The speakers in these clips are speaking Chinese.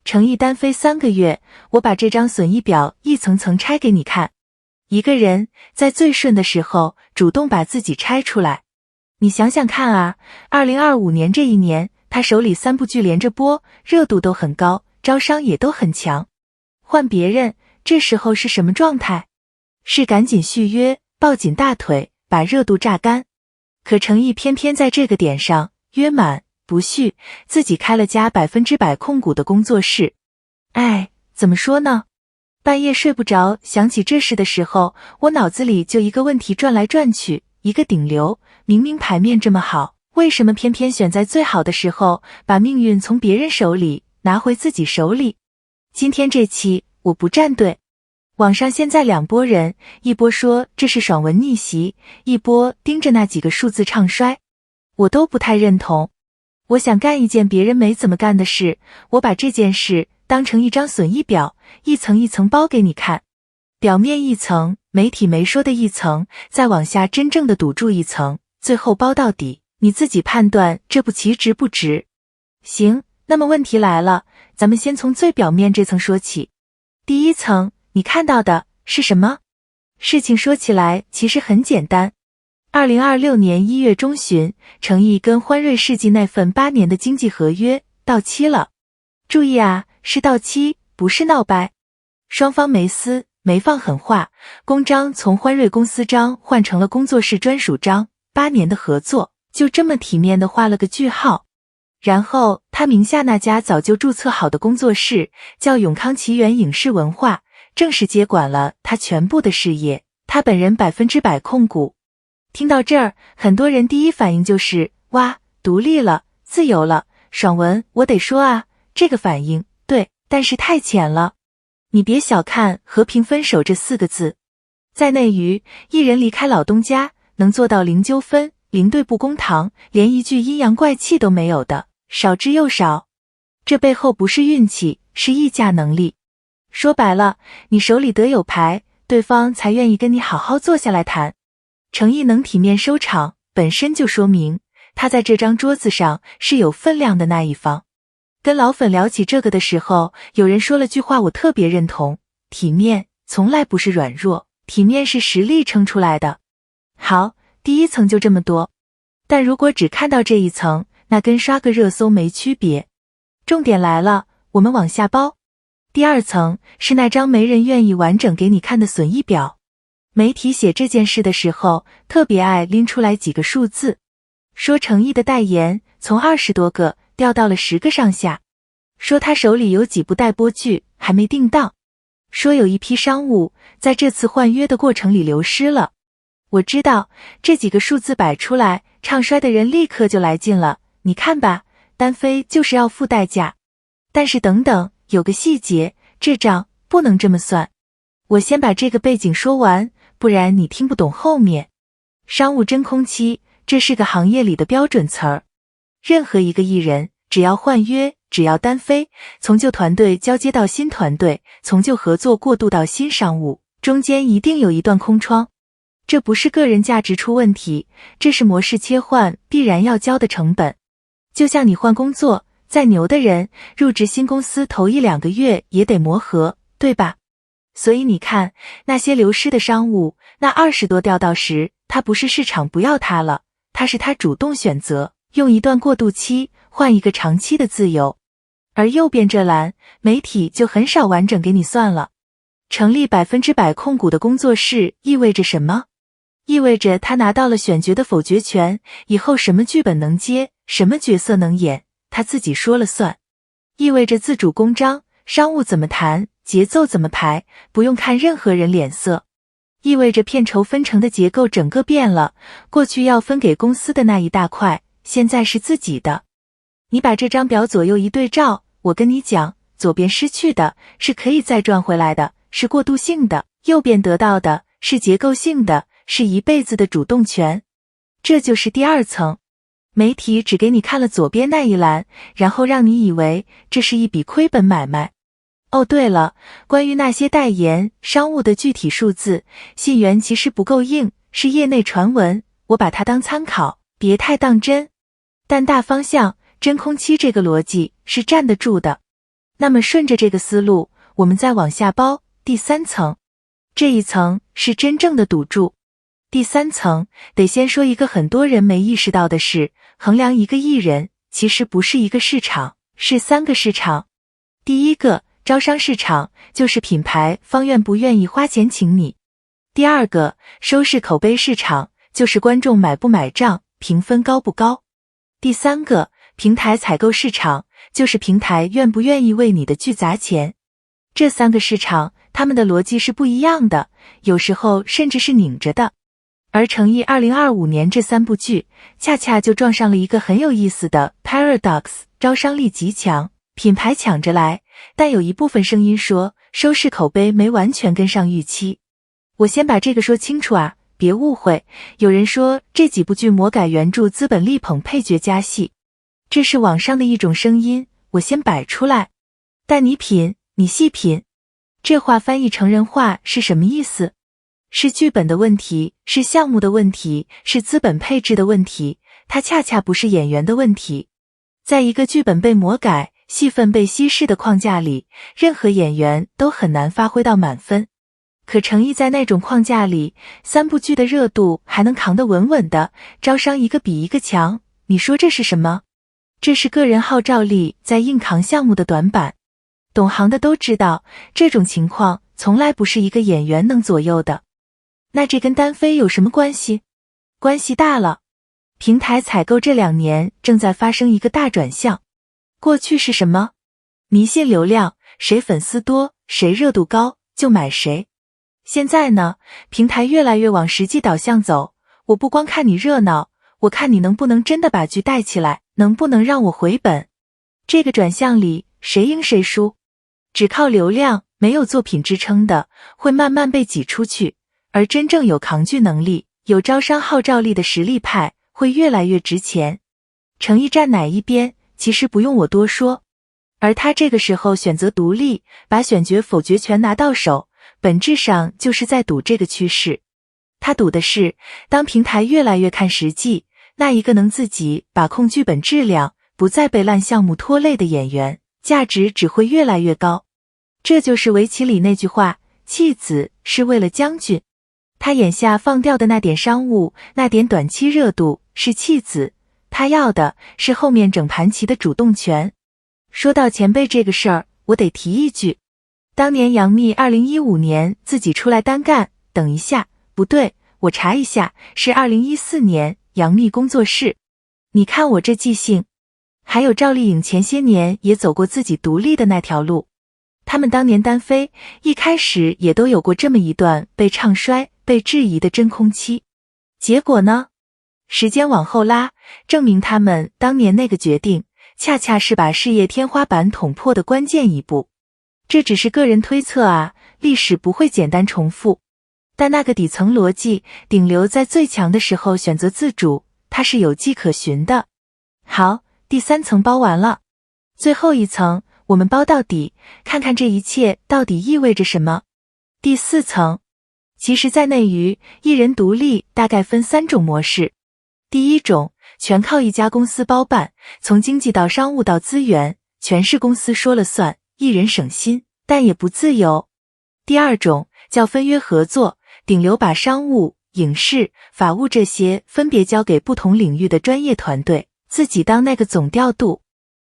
诚意单飞3个月，我把这张损益表一层层拆给你看。一个人在最顺的时候主动把自己拆出来，你想想看啊，2025年这一年，他手里3部剧连着播，热度都很高，招商也都很强。换别人，这时候是什么状态？是赶紧续约，抱紧大腿，把热度榨干。可诚意偏偏在这个点上，约满不续，自己开了家100%控股的工作室。哎，怎么说呢？半夜睡不着，想起这事的时候，我脑子里就一个问题转来转去，一个顶流，明明牌面这么好，为什么偏偏选在最好的时候，把命运从别人手里拿回自己手里？今天这期我不站队。网上现在2拨人，一波说这是爽文逆袭，一波盯着那几个数字唱衰，我都不太认同。我想干一件别人没怎么干的事，我把这件事当成一张损益表，一层一层包给你看。表面一层，媒体没说的一层，再往下真正的赌注一层，最后包到底，你自己判断这步棋值不值。行，那么问题来了，咱们先从最表面这层说起。第一层，你看到的是什么？事情说起来其实很简单。2026年1月中旬，诚意跟欢瑞世纪那份8年的经纪合约到期了。注意啊，是到期，不是闹掰。双方没撕，没放狠话，公章从欢瑞公司章换成了工作室专属章，8年的合作就这么体面的画了个句号。然后他名下那家早就注册好的工作室叫永康奇缘影视文化，正式接管了他全部的事业，他本人100%控股。听到这儿，很多人第一反应就是哇，独立了，自由了，爽文，我得说啊，这个反应对，但是太浅了。你别小看和平分手这4个字，在内娱，艺人离开老东家，能做到零纠纷、零对簿公堂，连一句阴阳怪气都没有的，少之又少。这背后不是运气，是议价能力。说白了，你手里得有牌，对方才愿意跟你好好坐下来谈。诚意能体面收场，本身就说明他在这张桌子上是有分量的那一方。跟老粉聊起这个的时候，有人说了句话我特别认同，体面从来不是软弱，体面是实力撑出来的。好，第一层就这么多，但如果只看到这一层，那跟刷个热搜没区别。重点来了，我们往下包。第二层是那张没人愿意完整给你看的损益表。媒体写这件事的时候，特别爱拎出来几个数字，说诚意的代言从20多个掉到了10个上下，说他手里有几部待播剧还没定档，说有一批商务在这次换约的过程里流失了。我知道这几个数字摆出来，唱衰的人立刻就来劲了，你看吧，单飞就是要付代价。但是等等，有个细节，这账不能这么算。我先把这个背景说完，不然你听不懂后面。商务真空期，这是个行业里的标准词儿。任何一个艺人，只要换约，只要单飞，从旧团队交接到新团队，从旧合作过渡到新商务，中间一定有一段空窗。这不是个人价值出问题，这是模式切换必然要交的成本。就像你换工作，再牛的人，入职新公司头1-2个月也得磨合，对吧？所以你看，那些流失的商务，那20多掉到10，他不是市场不要他了，他是他主动选择，用一段过渡期换一个长期的自由。而右边这栏，媒体就很少完整给你算了。成立100%控股的工作室意味着什么？意味着他拿到了选角的否决权，以后什么剧本能接，什么角色能演，他自己说了算。意味着自主公章，商务怎么谈，节奏怎么排，不用看任何人脸色。意味着片酬分成的结构整个变了，过去要分给公司的那一大块，现在是自己的。你把这张表左右一对照，我跟你讲，左边失去的是可以再赚回来的，是过渡性的，右边得到的是结构性的，是一辈子的主动权。这就是第二层。媒体只给你看了左边那一栏，然后让你以为这是一笔亏本买卖。哦，对了，关于那些代言商务的具体数字，信源其实不够硬，是业内传闻，我把它当参考，别太当真。但大方向，真空期这个逻辑是站得住的。那么顺着这个思路，我们再往下包，第三层。这一层是真正的赌注。第三层得先说一个很多人没意识到的事，衡量一个艺人其实不是一个市场，是3个市场。第一个，招商市场，就是品牌方愿不愿意花钱请你。第二个，收视口碑市场，就是观众买不买账，评分高不高。第三个，平台采购市场，就是平台愿不愿意为你的剧砸钱。这3个市场，他们的逻辑是不一样的，有时候甚至是拧着的。而诚意2025年这3部剧，恰恰就撞上了一个很有意思的 paradox， 招商力极强，品牌抢着来，但有一部分声音说，收视口碑没完全跟上预期。我先把这个说清楚啊，别误会，有人说这几部剧魔改原著，资本力捧配角加戏，这是网上的一种声音，我先摆出来。但你品，你细品，这话翻译成人话是什么意思？是剧本的问题，是项目的问题，是资本配置的问题，它恰恰不是演员的问题。在一个剧本被魔改，戏份被稀释的框架里，任何演员都很难发挥到满分。可诚意在那种框架里，3部剧的热度还能扛得稳稳的，招商一个比一个强，你说这是什么？这是个人号召力在硬扛项目的短板。懂行的都知道，这种情况从来不是一个演员能左右的。那这跟单飞有什么关系？关系大了。平台采购这2年正在发生一个大转向。过去是什么？迷信流量，谁粉丝多，谁热度高，就买谁。现在呢，平台越来越往实际导向走，我不光看你热闹，我看你能不能真的把剧带起来，能不能让我回本。这个转向里，谁赢谁输？只靠流量，没有作品支撑的，会慢慢被挤出去，而真正有扛剧能力、有招商号召力的实力派，会越来越值钱。诚意站哪一边，其实不用我多说。而他这个时候选择独立，把选角否决权拿到手，本质上就是在赌这个趋势。他赌的是，当平台越来越看实际，那一个能自己把控剧本质量，不再被烂项目拖累的演员，价值只会越来越高。这就是围棋里那句话，弃子是为了将军。他眼下放掉的那点商务，那点短期热度，是弃子，他要的是后面整盘棋的主动权。说到前辈这个事儿，我得提一句，当年杨幂2015年自己出来单干，等一下，不对，我查一下，是2014年杨幂工作室。你看我这记性。还有赵丽颖前些年也走过自己独立的那条路，他们当年单飞，一开始也都有过这么一段被唱衰、被质疑的真空期。结果呢？时间往后拉，证明他们当年那个决定，恰恰是把事业天花板捅破的关键一步。这只是个人推测啊，历史不会简单重复。但那个底层逻辑，顶流在最强的时候选择自主，它是有迹可循的。好，第3层包完了，最后一层我们包到底，看看这一切到底意味着什么。第4层，其实在内娱，艺人独立大概分3种模式。第一种，全靠一家公司包办，从经济到商务到资源，全是公司说了算，艺人省心，但也不自由。第二种，叫分约合作，顶流把商务、影视、法务这些分别交给不同领域的专业团队，自己当那个总调度。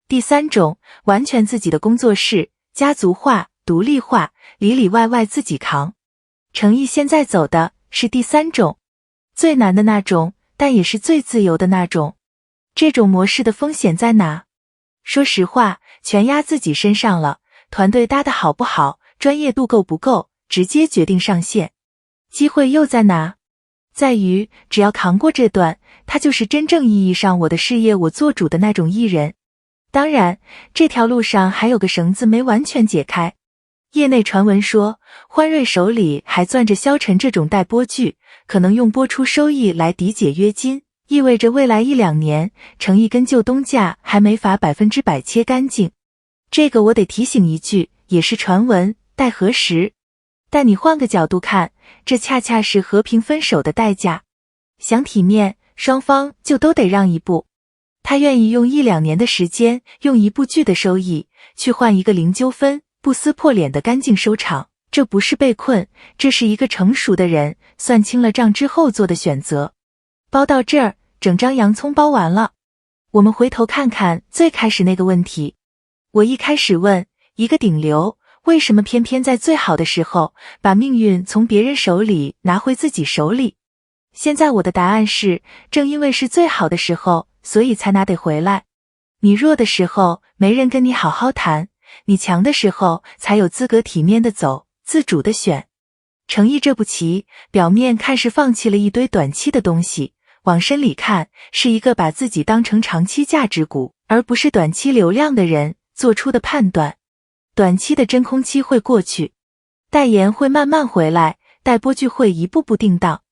第三种，完全自己的工作室，家族化、独立化，里里外外自己扛。诚意现在走的是第3种，最难的那种，但也是最自由的那种。这种模式的风险在哪？说实话，全压自己身上了，团队搭得好不好，专业度够不够，直接决定上线。机会又在哪？在于只要扛过这段，他就是真正意义上我的事业我做主的那种艺人。当然，这条路上还有个绳子没完全解开。业内传闻说，欢瑞手里还攥着萧晨这种待播剧，可能用播出收益来抵解约金，意味着未来1-2年，诚意跟旧东家还没法100%切干净。这个我得提醒一句，也是传闻，待核实。但你换个角度看，这恰恰是和平分手的代价。想体面，双方就都得让一步。他愿意用1-2年的时间，用一部剧的收益去换一个零纠纷、不撕破脸的干净收场。这不是被困，这是一个成熟的人算清了账之后做的选择。包到这儿，整张洋葱包完了。我们回头看看最开始那个问题。我一开始问，一个顶流为什么偏偏在最好的时候把命运从别人手里拿回自己手里？现在我的答案是，正因为是最好的时候，所以才拿得回来。你弱的时候没人跟你好好谈，你强的时候才有资格体面的走，自主的选。诚意这步棋，表面看是放弃了一堆短期的东西，往深里看是一个把自己当成长期价值股，而不是短期流量的人做出的判断。短期的真空期会过去，代言会慢慢回来，待播剧会一步步定档。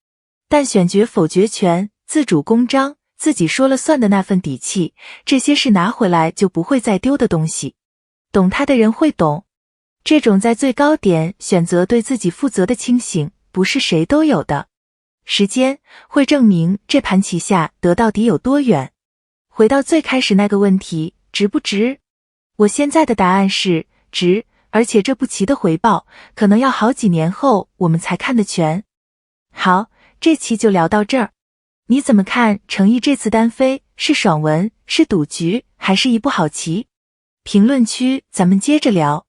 但选角否决权、自主公章、自己说了算的那份底气，这些是拿回来就不会再丢的东西。懂它的人会懂，这种在最高点选择对自己负责的清醒，不是谁都有的。时间会证明这盘棋下得到底有多远。回到最开始那个问题，值不值？我现在的答案是值，而且这步棋的回报可能要好几年后我们才看得全。好，这期就聊到这儿。你怎么看诚意这次单飞，是爽文，是赌局，还是一步好棋？评论区咱们接着聊。